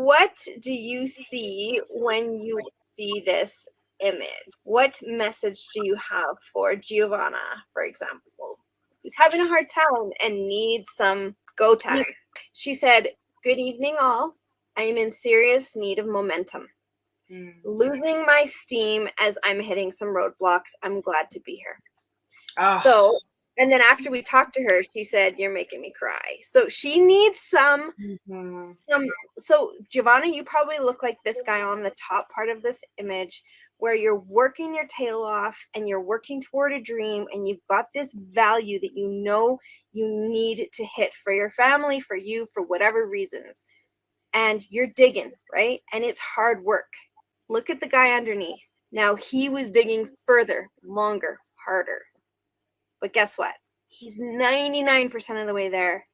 what do you see when you see this image? What message do you have for Giovanna, for example, who's having a hard time and needs some go time? She said, "Good evening, all. I am in serious need of momentum. Losing my steam as I'm hitting some roadblocks. I'm glad to be here." So, and then after we talked to her, she said, "You're making me cry." So she needs some. So Giovanna, you probably look like this guy on the top part of this image, where you're working your tail off and you're working toward a dream, and you've got this value that you know you need to hit for your family, for you, for whatever reasons, and you're digging, right? And it's hard work. Look at the guy underneath. Now he was digging further, longer, harder. But guess what? He's 99% of the way there,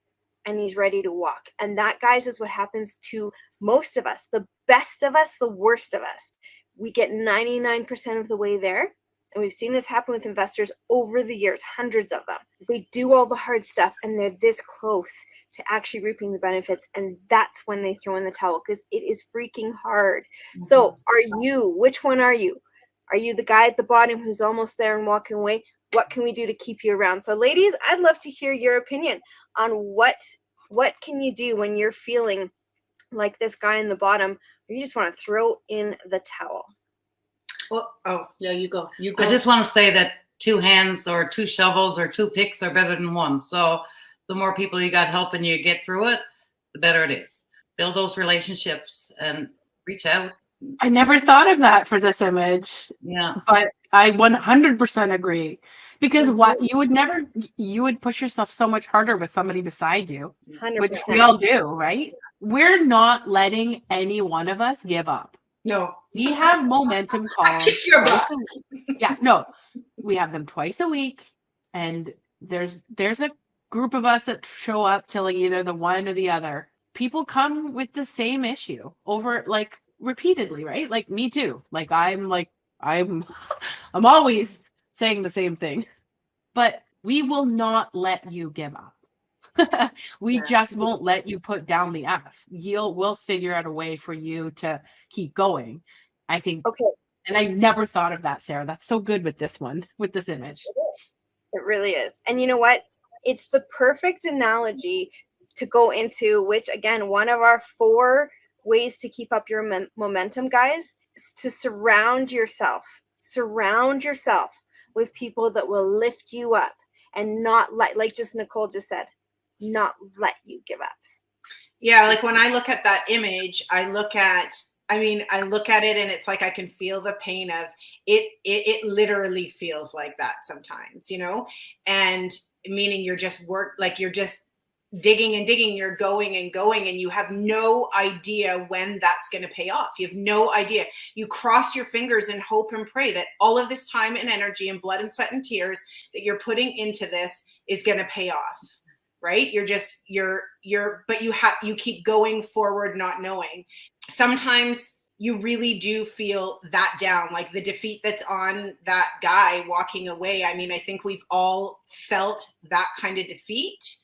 and he's ready to walk. And that, guys, is what happens to most of us, the best of us, the worst of us. We get 99% of the way there. And we've seen this happen with investors over the years, hundreds of them. They do all the hard stuff and they're this close to actually reaping the benefits. And that's when they throw in the towel, because it is freaking hard. So which one are you? Are you the guy at the bottom who's almost there and walking away? What can we do to keep you around? So ladies, I'd love to hear your opinion on what can you do when you're feeling like this guy in the bottom, or you just want to throw in the towel. Well, you go. I just want to say that 2 hands or 2 shovels or 2 picks are better than 1. So the more people you got helping you get through it, the better it is. Build those relationships and reach out. I never thought of that for this image. Yeah. But I 100% agree. Because you would push yourself so much harder with somebody beside you, 100%. which we all do, right? We're not letting any one of us give up. No. We have momentum calls. We have them twice a week, and there's a group of us that show up to like either the one or the other. People come with the same issue over like repeatedly, right? Like me too. Like I'm always saying the same thing, but we will not let you give up. We just won't let you put down the axe. We'll figure out a way for you to keep going, I think. Okay. And I never thought of that, Sarah. That's so good with this image. It really is. And you know what? It's the perfect analogy to go into, which again, one of our 4 ways to keep up your momentum, guys, is to surround yourself with people that will lift you up and not like just Nicole just said, not let you give up. Yeah, like when I look at that image, I look at it and it's like I can feel the pain of it. It literally feels like that sometimes, and meaning you're just digging and digging, you're going and going, and you have no idea when that's going to pay off. You have no idea. You cross your fingers and hope and pray that all of this time and energy and blood and sweat and tears that you're putting into this is going to pay off. Right? But you keep going forward, not knowing. Sometimes you really do feel that down, like the defeat that's on that guy walking away. I mean, I think we've all felt that kind of defeat.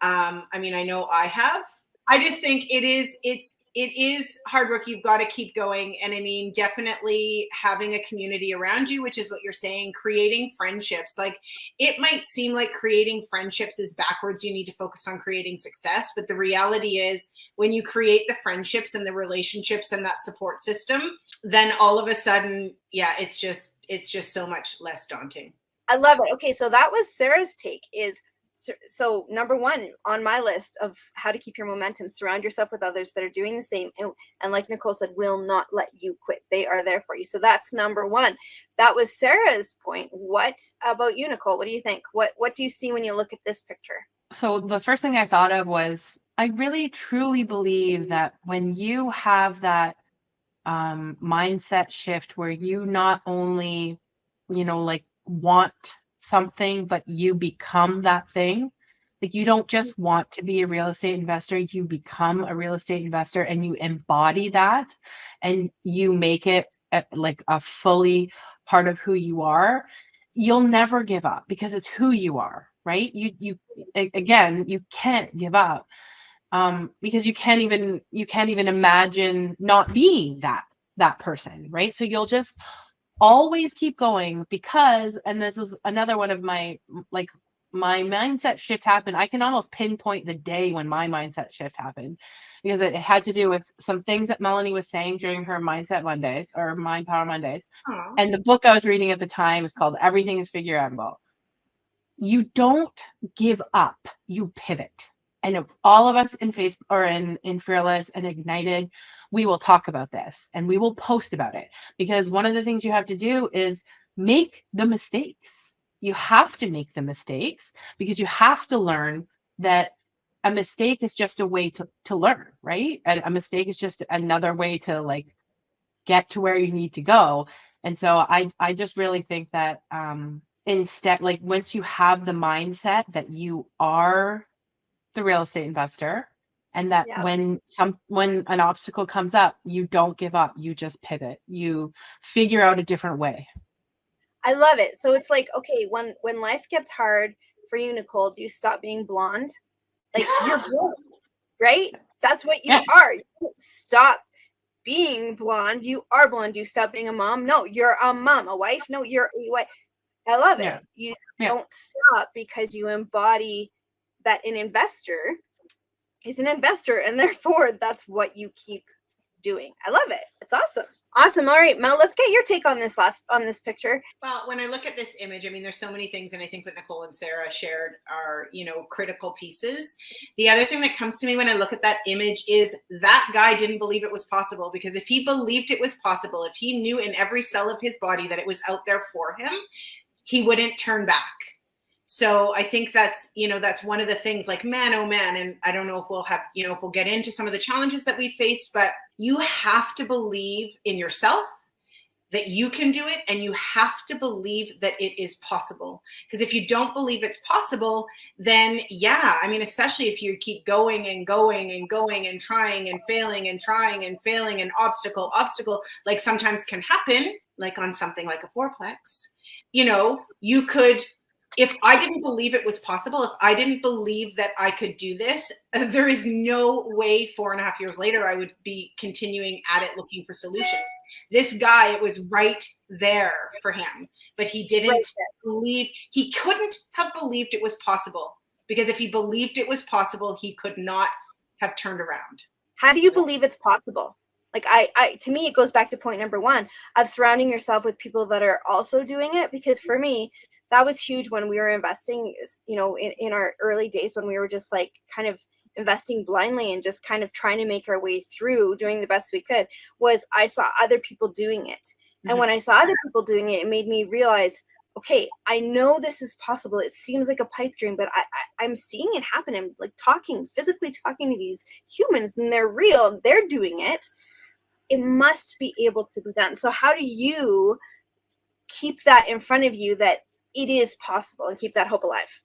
I know I have. I just think it is hard work. You've got to keep going. And I mean, definitely having a community around you, which is what you're saying, creating friendships. Like it might seem like creating friendships is backwards. You need to focus on creating success. But the reality is when you create the friendships and the relationships and that support system, then all of a sudden, it's just so much less daunting. I love it. Okay. So that was Sarah's take is, so number 1 on my list of how to keep your momentum, surround yourself with others that are doing the same. And like Nicole said, will not let you quit. They are there for you. So that's number 1. That was Sarah's point. What about you, Nicole? What do you think? What do you see when you look at this picture? So the first thing I thought of was, I really truly believe that when you have that mindset shift where you not only, want something, but you become that thing. Like you don't just want to be a real estate investor, you become a real estate investor and you embody that and you make it like a fully part of who you are. You'll never give up because it's who you are, right? You again, you can't give up. because you can't even imagine not being that person, right? So you'll just always keep going because, and this is another one of my, like, my mindset shift happened. I can almost pinpoint the day when my mindset shift happened, because it had to do with some things that Melanie was saying during her Mindset Mondays or Mind Power Mondays. Aw. And the book I was reading at the time is called Everything is Figureoutable. You don't give up, you pivot. And if all of us in Facebook or in Fearless and Ignited, we will talk about this and we will post about it, because one of the things you have to do is make the mistakes. You have to make the mistakes because you have to learn that a mistake is just a way to learn, right? A mistake is just another way to, like, get to where you need to go. And so I just really think that instead, like, once you have the mindset that you are the real estate investor, and that Yeah. when an obstacle comes up, you don't give up, you just pivot, you figure out a different way. I love it. So it's like, okay, when life gets hard for you, Nicole, do you stop being blonde? Like, you're blonde, right? That's what you Yeah. are. You don't stop being blonde. You are blonde. Do you stop being a mom? No, you're a mom. A wife? No, you're a wife. I love it. Yeah. You Yeah. don't stop because you embody that an investor is an investor, and therefore that's what you keep doing. I love it. It's awesome. Awesome. All right, Mel, let's get your take on this picture. Well, when I look at this image, I mean, there's so many things, and I think what Nicole and Sarah shared are, critical pieces. The other thing that comes to me when I look at that image is that guy didn't believe it was possible, because if he believed it was possible, if he knew in every cell of his body that it was out there for him, he wouldn't turn back. So I think that's one of the things, like, man, oh man, and I don't know if we'll have, if we'll get into some of the challenges that we faced, but you have to believe in yourself that you can do it, and you have to believe that it is possible. Because if you don't believe it's possible, then especially if you keep going and going and going and trying and failing and trying and failing, and obstacle, like sometimes can happen, like on something like a fourplex, you could, if I didn't believe it was possible, if I didn't believe that I could do this, there is no way 4.5 years later I would be continuing at it looking for solutions. This guy, it was right there for him, but he didn't believe, he couldn't have believed it was possible, because if he believed it was possible, he could not have turned around. How do you believe it's possible? Like, I to me, it goes back to point number one of surrounding yourself with people that are also doing it. Because for me, that was huge when we were investing, in our early days, when we were just like kind of investing blindly and just kind of trying to make our way through, doing the best we could, was I saw other people doing it. And when I saw other people doing it, it made me realize, okay, I know this is possible. It seems like a pipe dream, but I'm seeing it happen. I'm like physically talking to these humans, and they're real. They're doing it. It must be able to be done. So how do you keep that in front of you, that it is possible, and keep that hope alive?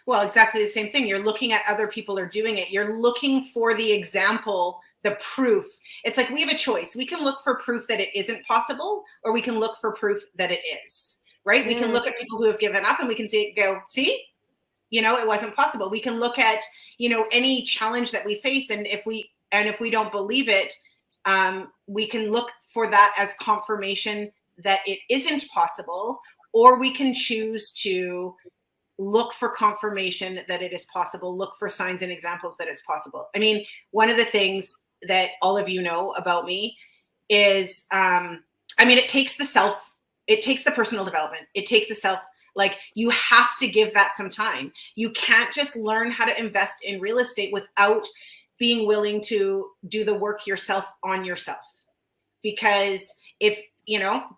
Well, exactly the same thing. You're looking at other people are doing it. You're looking for the example, the proof. It's like we have a choice. We can look for proof that it isn't possible, or we can look for proof that it is, right? We can look at people who have given up, and we can go, see, it wasn't possible. We can look at, any challenge that we face, and if we don't believe it, we can look for that as confirmation that it isn't possible, or we can choose to look for confirmation that it is possible, look for signs and examples that it's possible. I mean, one of the things that all of you know about me is, it takes the personal development. It takes the self, like, you have to give that some time. You can't just learn how to invest in real estate without being willing to do the work yourself on yourself. Because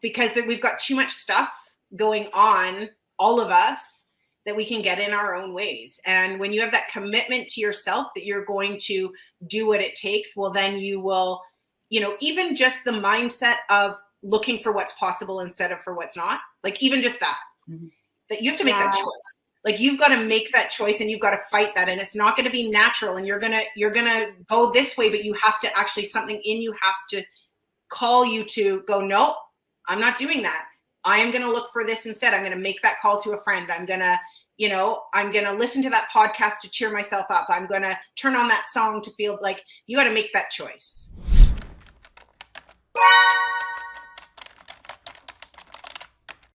because we've got too much stuff going on, all of us, that we can get in our own ways. And when you have that commitment to yourself that you're going to do what it takes, well, then you will, even just the mindset of looking for what's possible instead of for what's not, like, even just that, that you have to make that choice. Like, you've got to make that choice, and you've got to fight that. And it's not going to be natural, and you're going to go this way, but you have to actually, something in you has to call you to go, no, I'm not doing that. I am going to look for this instead. I'm going to make that call to a friend. I'm going to, You know, I'm going to listen to that podcast to cheer myself up. I'm going to turn on that song to feel like, you got to make that choice.